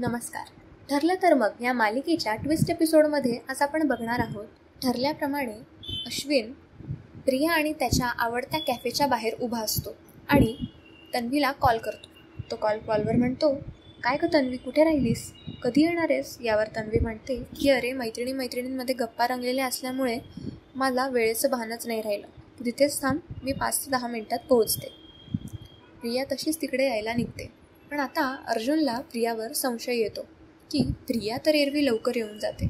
नमस्कार. ठरलं तर मग या मालिकेच्या ट्विस्ट एपिसोडमध्ये आज आपण बघणार आहोत. ठरल्याप्रमाणे अश्विन प्रिया आणि त्याच्या आवडत्या कॅफेच्या बाहेर उभा असतो आणि तन्वीला कॉल करतो. तो कॉलवर म्हणतो, काय ग तन्वी, कुठे राहिलीस, कधी येणार आहेस? यावर तन्वी म्हणते की अरे मैत्रिणींमध्ये गप्पा रंगलेल्या असल्यामुळे मला वेळेचं भानच नाही राहिलं. तू तिथेच थांब, मी 5 ते 10 मिनिटात पोहोचते. प्रिया तशीच तिकडे यायला निघते. पण आता अर्जुनला प्रियावर संशय येतो की प्रिया तर एरवी लवकर येऊन जाते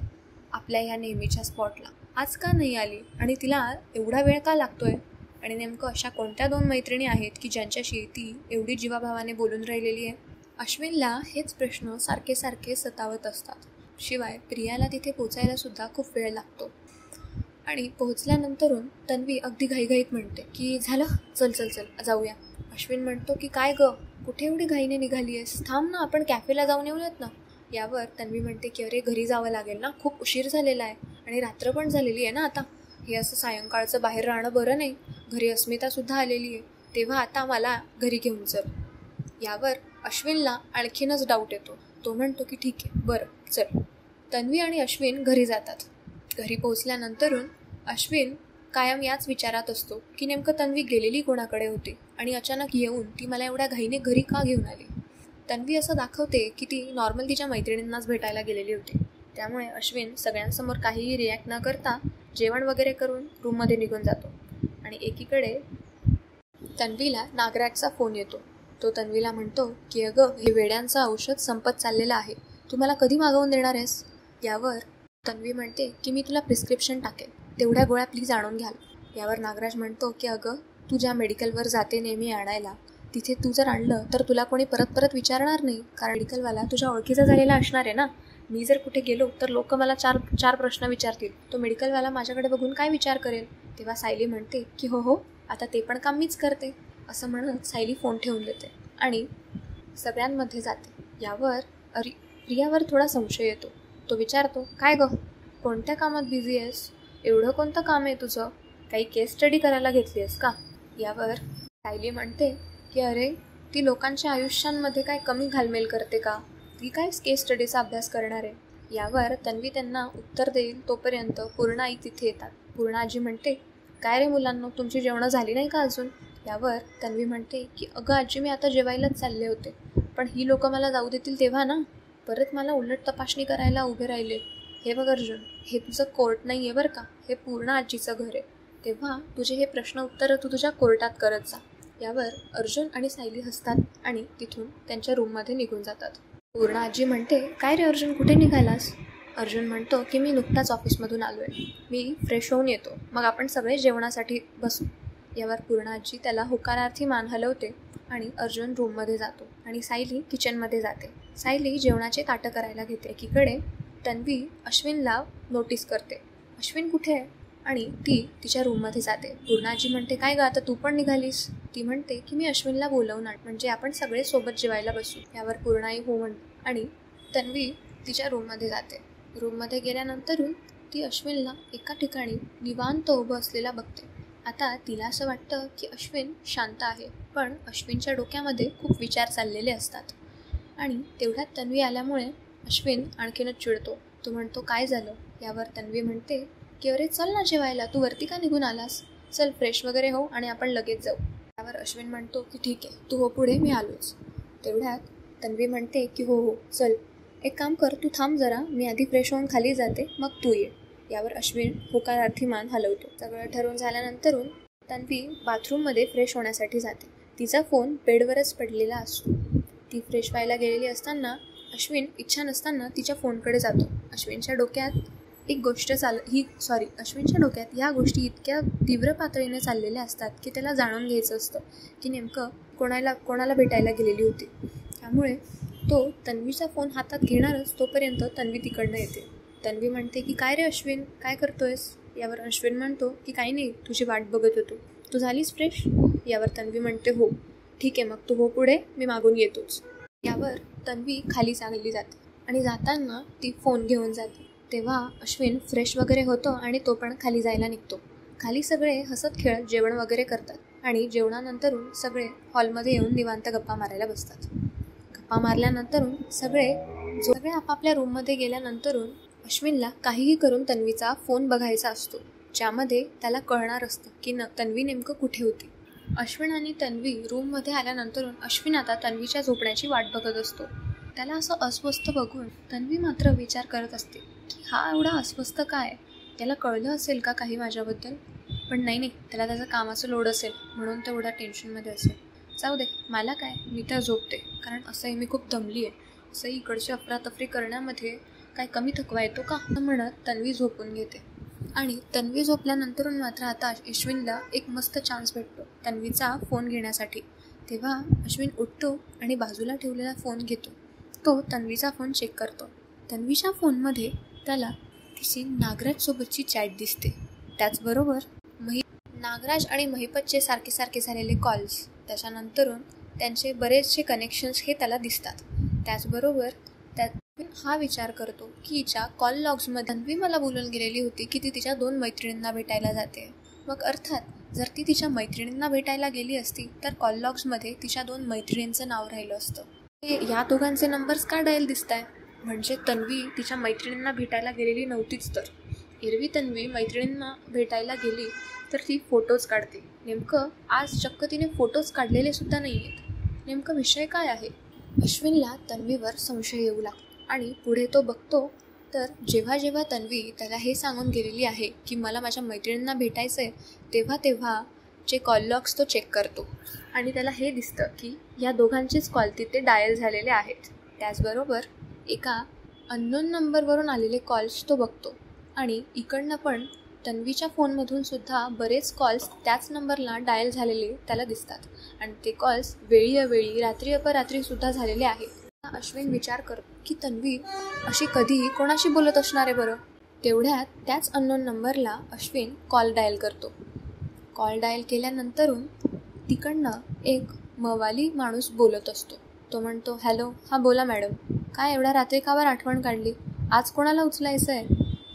आपल्या ह्या नेहमीच्या स्पॉटला, आज का नाही आली आणि तिला एवढा वेळ का लागतोय? आणि नेमकं अशा कोणत्या 2 मैत्रिणी आहेत की ज्यांच्याशी ती एवढी जीवाभावाने बोलून राहिलेली आहे? अश्विनला हेच प्रश्न सारखे सतावत असतात. शिवाय प्रियाला तिथे पोचायला सुद्धा खूप वेळ लागतो. आणि पोहोचल्यानंतरून तन्वी अगदी घाईघाईत म्हणते की झालं, चल जाऊया. अश्विन म्हणतो की काय ग, कुठे एवढी घाईने निघाली आहेस? थांब ना, आपण कॅफेला जाऊन येऊयात ना. यावर तन्वी म्हणते की अरे घरी जावं लागेल ना, खूप उशीर झालेला आहे आणि रात्र पण झालेली आहे ना आता. हे असं सायंकाळचं बाहेर राहणं बरं नाही. घरी अस्मितासुद्धा आलेली आहे, तेव्हा आता मला घरी घेऊन चल. यावर अश्विनला आणखीनच डाऊट येतो. तो म्हणतो की ठीक आहे, बरं चल. तन्वी आणि अश्विन घरी जातात. घरी पोहोचल्यानंतरून अश्विन कायम याच विचारात असतो की नेमकं तन्वी गेलेली कोणाकडे होती आणि अचानक येऊन ती मला एवढ्या घाईने घरी का घेऊन आली? तन्वी असं दाखवते की ती नॉर्मल तिच्या मैत्रिणींनाच भेटायला गेलेली होती. त्यामुळे अश्विन सगळ्यांसमोर काहीही रिॲक्ट न करता जेवण वगैरे करून रूममध्ये निघून जातो. आणि एकीकडे तन्वीला नागराजचा फोन येतो. तो तन्वीला म्हणतो की अगं, हे वेड्यांचं औषध संपत चाललेलं आहे, तू मला कधी मागवून देणार आहेस? यावर तन्वी म्हणते की मी तुला प्रिस्क्रिप्शन टाकेल, तेवढ्या गोळ्या प्लीज आणून घ्याल. यावर नागराज म्हणतो की अगं, तू ज्या मेडिकलवर जाते नेहमी आणायला, तिथे तू जर आणलं तर तुला कोणी परत विचारणार नाही, कारण मेडिकलवाला तुझ्या ओळखीचा झालेला असणार आहे ना. मी जर कुठे गेलो तर लोक मला चार प्रश्न विचारतील, तो मेडिकलवाला माझ्याकडे बघून काय विचार करेल? तेव्हा सायली म्हणते की हो, आता ते पण काम मीच करते. असं म्हणत सायली फोन ठेवून देते आणि सगळ्यांमध्ये जाते. यावर प्रियावर थोडा संशय येतो. तो विचारतो, काय गं, कोणत्या कामात बिझी आहेस? एवढं कोणतं काम आहे तुझं? काही केस स्टडी करायला घेतली आहेस का? यावर सायली म्हणते की अरे, ती लोकांच्या आयुष्यांमध्ये काय कमी घालमेल करते का? ती काय केस स्टडीचा अभ्यास करणार आहे? यावर तन्वी त्यांना उत्तर देईल तोपर्यंत पूर्णा आई तिथे येतात. पूर्णा आजी म्हणते, काय रे मुलांनो, तुमची जेवणं झाली नाही का अजून? यावर तन्वी म्हणते की अगं आजी, मी आता जेवायलाच चालले होते, पण ही लोक मला जाऊ देतील तेव्हा ना, परत मला उलट तपासणी करायला उभे राहिले. हे बघ अर्जुन, हे तुझं कोर्ट नाही आहे बरं का, हे पूर्ण आजीचं घर आहे, तेव्हा तुझे हे प्रश्न उत्तरं तू तुझ्या कोर्टात करत जा. यावर अर्जुन आणि सायली हसतात आणि तिथून त्यांच्या रूममध्ये निघून जातात. पूर्ण आजी म्हणते, काय रे अर्जुन, कुठे निघालास? अर्जुन म्हणतो की मी नुकताच ऑफिसमधून आलो आहे, मी फ्रेश होऊन येतो, मग आपण सगळे जेवणासाठी बसू. यावर पूर्ण आजी त्याला होकारार्थी मान हलवते आणि अर्जुन रूममध्ये जातो आणि सायली किचनमध्ये जाते. सायली जेवणाचे ताटं करायला घेते. एकीकडे तन्वी अश्विनला नोटीस करते. अश्विन कुठे आहे? आणि ती तिच्या रूममध्ये जाते. पूर्णाजी म्हणते, काय ग, आता तू पण निघालीस? ती म्हणते की मी अश्विनला बोलवणार, म्हणजे आपण सगळे सोबत जेवायला बसू. यावर पूर्णाई हो म्हणते आणि तन्वी तिच्या रूममध्ये जाते. रूममध्ये गेल्यानंतरून ती अश्विनला एका ठिकाणी निवांत उभं असलेला बघते. आता तिला असं वाटतं की अश्विन शांत आहे, पण अश्विनच्या डोक्यामध्ये खूप विचार चाललेले असतात. आणि तेवढ्यात तन्वी आल्यामुळे अश्विन आणखीनच चिडतो. तो म्हणतो, काय झालं? यावर तन्वी म्हणते की अरे चल ना जेवायला, तू वरती का निघून आलास? चल फ्रेश वगैरे हो आणि आपण लगेच जाऊ. यावर अश्विन म्हणतो की ठीक आहे, तू हो पुढे, मी आलोच. तेवढ्यात तन्वी म्हणते की हो चल, एक काम कर, तू थांब जरा, मी आधी फ्रेश होऊन खाली जाते, मग तू ये. यावर अश्विन होकारार्थी मान हलवतो. सगळं ठरवून झाल्यानंतरून तन्वी बाथरूममध्ये फ्रेश होण्यासाठी जाते. तिचा फोन बेडवरच पडलेला असतो. ती फ्रेश व्हायला गेलेली असताना अश्विन इच्छा नसताना तिच्या फोनकडे जातो. अश्विनच्या डोक्यात ह्या गोष्टी इतक्या तीव्र पातळीने चाललेल्या असतात की त्याला जाणून घ्यायचं असतं की नेमकं कोणाला भेटायला गेलेली होती. त्यामुळे तो तन्वीचा फोन हातात घेणारच तोपर्यंत तन्वी तिकडनं येते. तन्वी म्हणते की काय रे अश्विन, काय करतोयस? यावर अश्विन म्हणतो की काही नाही, तुझी वाट बघत होतो, तू झालीस फ्रेश? यावर तन्वी म्हणते हो, ठीक आहे, मग तू हो पुढे, मी मागून येतोच. यावर तन्वी खाली चालली जाते आणि जाताना ती फोन घेऊन जाते. तेव्हा अश्विन फ्रेश वगैरे होतो आणि तो पण खाली जायला निघतो. खाली सगळे हसत खेळत जेवण वगैरे करतात आणि जेवणानंतरून सगळे हॉलमध्ये येऊन निवांत गप्पा मारायला बसतात. गप्पा मारल्यानंतरून सगळे आपापल्या रूममध्ये गेल्यानंतरून अश्विनला काहीही करून तन्वीचा फोन बघायचा असतो, ज्यामध्ये त्याला कळणार असतं की तन्वी नेमकं कुठे होती. अश्विन आणि तन्वी रूममध्ये आल्यानंतरून अश्विन आता तन्वीच्या झोपण्याची वाट बघत असतो. त्याला असं अस्वस्थ बघून तन्वी मात्र विचार करत असते की हा एवढा अस्वस्थ काय, त्याला कळलं असेल का काही माझ्याबद्दल. पण नाही, त्याला त्याचं कामाचं लोड असेल म्हणून तेवढा टेन्शनमध्ये असेल. जाऊ दे, मला काय, मी तर झोपते, कारण असंही मी खूप दमली आहे. असंही इकडची अफरातफरी करण्यामध्ये काय कमी थकवा येतो का, म्हणत तन्वी झोपून घेते. आणि तन्वी झोपल्यानंतरून मात्र आता अश्विनला एक मस्त चान्स भेटतो तन्वीचा फोन घेण्यासाठी. तेव्हा अश्विन उठतो आणि बाजूला ठेवलेला फोन घेतो. तो तन्वीचा फोन चेक करतो. तन्वीच्या फोनमध्ये त्याला तिची नागराजसोबतची चॅट दिसते. त्याचबरोबर नागराज आणि महिपतचे सारखे झालेले कॉल्स, त्याच्यानंतरून त्यांचे बरेचसे कनेक्शन्स हे त्याला दिसतात. त्याचबरोबर हा विचार करतो की हिच्या कॉल लॉग्समध्ये तन्वी मला बोलून गेलेली होती की ती तिच्या 2 मैत्रिणींना भेटायला जाते. मग अर्थात जर ती तिच्या मैत्रिणींना भेटायला गेली असती तर कॉल लॉग्समध्ये तिच्या 2 मैत्रिणींचं नाव राहिलं असतं. या दोघांचे नंबर्स का डायल दिसत आहे, म्हणजे तन्वी तिच्या मैत्रिणींना भेटायला गेलेली नव्हतीच. तर एरवी तन्वी मैत्रिणींना भेटायला गेली तर ती फोटोज काढते. नेमकं आज चक्क तिने फोटोज काढलेले सुद्धा नाही आहेत. नेमकं विषय काय आहे. अश्विनला तन्वीवर संशय येऊ लागतो आणि पुढे तो बघतो तर जेव्हा तन्वी त्याला हे सांगून गेलेली आहे की मला माझ्या मैत्रिणींना भेटायचं आहे, तेव्हा जे कॉल लॉग्स तो चेक करतो आणि त्याला हे दिसतं की या दोघांचेच कॉल तिथे डायल झालेले आहेत. त्याचबरोबर एका अननोन नंबरवरून आलेले कॉल्स तो बघतो आणि इकडनं पण तन्वीच्या फोनमधून सुद्धा बरेच कॉल्स त्याच नंबरला डायल झालेले त्याला दिसतात आणि ते कॉल्स वेळी अवेळी, रात्री अपरात्री सुद्धा झालेले आहेत. अश्विन विचार करतो की तन्वी अशी कधी कोणाशी बोलत असणार आहे बरं. तेवढ्यात त्याच अननोन नंबरला अश्विन कॉल डायल करतो. कॉल डायल केल्यानंतरून तिकडनं एक मवाली माणूस बोलत असतो. तो म्हणतो, हॅलो, हां बोला मॅडम, काय एवढ्या रात्री कावर आठवण काढली, आज कोणाला उचलायचं आहे.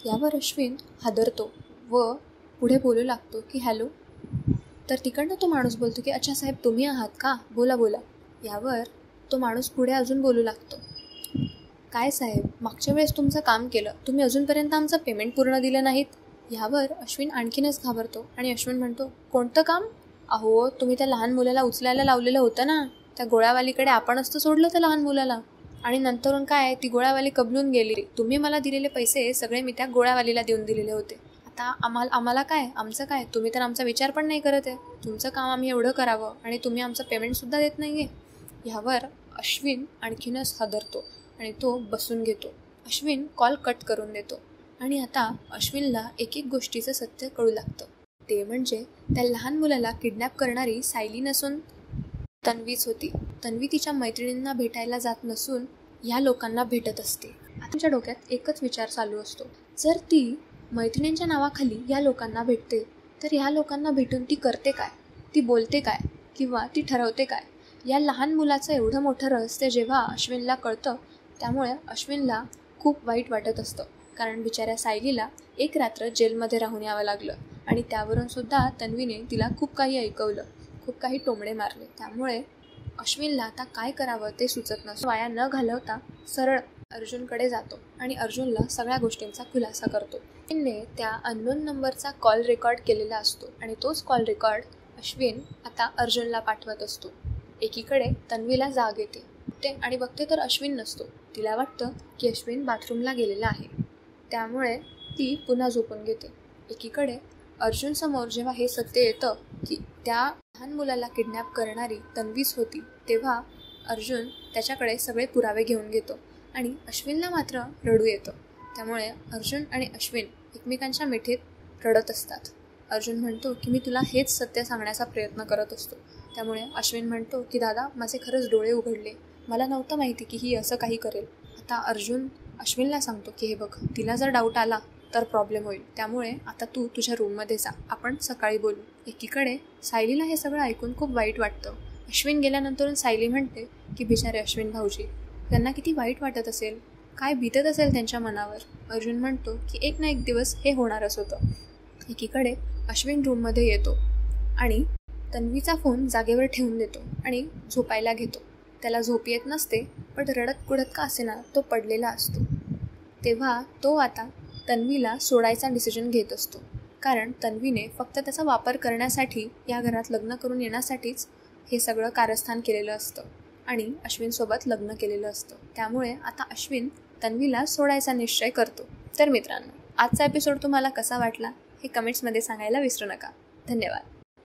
यावर अश्विन हादरतो व पुढे बोलू लागतो की हॅलो. तर तिकडनं तो माणूस बोलतो की अच्छा साहेब तुम्ही आहात का, बोला. यावर तो माणूस पुढे अजून बोलू लागतो, काय साहेब, मागच्या वेळेस तुमचं काम केलं, तुम्ही अजूनपर्यंत आमचं पेमेंट पूर्ण दिलं नाहीत. यावर अश्विन आणखीनच घाबरतो आणि अश्विन म्हणतो, कोणतं काम. अहो, तुम्ही त्या लहान मुलाला उचलायला लावलेलं होतं ना, त्या गोळ्यावालीकडे आपण असतं सोडलं त्या लहान मुलाला आणि नंतरून काय ती गोळ्यावाली कबलून गेली. तुम्ही मला दिलेले पैसे सगळे मी त्या गोळ्यावालीला देऊन दिलेले होते. आता आम्हाला काय, आमचं काय, तुम्ही तर आमचा विचार पण नाही करत आहे. तुमचं काम आम्ही एवढं करावं आणि तुम्ही आमचं पेमेंटसुद्धा देत नाही आहे. ह्यावर अश्विन आणखीनच हादरतो आणि तो बसून घेतो. अश्विन कॉल कट करून देतो आणि आता अश्विनला एक गोष्टीचं सत्य कळू लागतं. ते म्हणजे त्या लहान मुलाला किडनॅप करणारी सायली नसून तन्वीच होती. तन्वी तिच्या मैत्रिणींना भेटायला जात नसून या लोकांना भेटत असते. आता तिच्या डोक्यात एकच विचार चालू असतो, जर ती मैत्रिणींच्या नावाखाली या लोकांना भेटते तर या लोकांना भेटून ती करते काय, ती बोलते काय किंवा ती ठरवते काय. या लहान मुलाचं एवढं मोठं रहस्य जेव्हा अश्विनला कळतं त्यामुळे अश्विनला खूप वाईट वाटत असतं, कारण बिचाऱ्या सायलीला एक रात्र जेलमध्ये राहून यावं लागलं आणि त्यावरून सुद्धा तन्वीने तिला खूप काही ऐकवलं, खूप काही टोमणे मारले. त्यामुळे अश्विनला आता काय करावं ते सुचत नसतं. वाया न घालवता सरळ अर्जुनकडे जातो आणि अर्जुनला सगळ्या गोष्टींचा खुलासा करतो. अश्विनने त्या अननोन नंबरचा कॉल रेकॉर्ड केलेला असतो आणि तोच कॉल रेकॉर्ड अश्विन आता अर्जुनला पाठवत असतो. एकीकडे तन्वीला जाग येते आणि बघते तर अश्विन नसतो. तिला वाटतं की अश्विन बाथरूमला गेलेला आहे, त्यामुळे ती पुन्हा झोपून घेते. एकीकडे अर्जुनसमोर जेव्हा हे सत्य येतं की त्या लहान मुलाला किडनॅप करणारी तन्वीच होती, तेव्हा अर्जुन त्याच्याकडे सगळे पुरावे घेऊन घेतो आणि अश्विनला मात्र रडू येतं. त्यामुळे अर्जुन आणि अश्विन एकमेकांच्या मिठीत रडत असतात. अर्जुन म्हणतो की मी तुला हेच सत्य सांगण्याचा प्रयत्न करत असतो. त्यामुळे अश्विन म्हणतो की दादा, माझे खरंच डोळे उघडले, मला नव्हतं माहिती की ही असं काही करेल. आता अर्जुन अश्विनला सांगतो की हे बघ, तिला जर डाऊट आला तर प्रॉब्लेम होईल, त्यामुळे आता तू तुझ्या रूममध्ये जा, आपण सकाळी बोलू. एकीकडे सायलीला हे सगळं ऐकून खूप वाईट वाटतं. अश्विन गेल्यानंतर सायली म्हणते की बिचारे अश्विन भाऊजी, त्यांना किती वाईट वाटत असेल, काय बीतत असेल त्यांच्या मनावर. अर्जुन म्हणतो की एक ना एक दिवस हे होणारच होतं. एकीकडे अश्विन रूममध्ये येतो आणि तन्वीचा फोन जागेवर ठेवून देतो आणि झोपायला घेतो. त्याला झोप येत नसते पण रडत कुडत का असेना तो पडलेला असतो. तेव्हा तो आता तन्वीला सोडायचा डिसिजन घेत असतो, कारण तन्वीने फक्त त्याचा वापर करण्यासाठी या घरात लग्न करून येण्यासाठीच हे सगळं कारस्थान केलेलं असतं आणि अश्विनसोबत लग्न केलेलं असतं. त्यामुळे आता अश्विन तन्वीला सोडायचा निश्चय करतो. तर मित्रांनो, आजचा एपिसोड तुम्हाला कसा वाटला हे कमेंट्समध्ये सांगायला विसरू नका. धन्यवाद.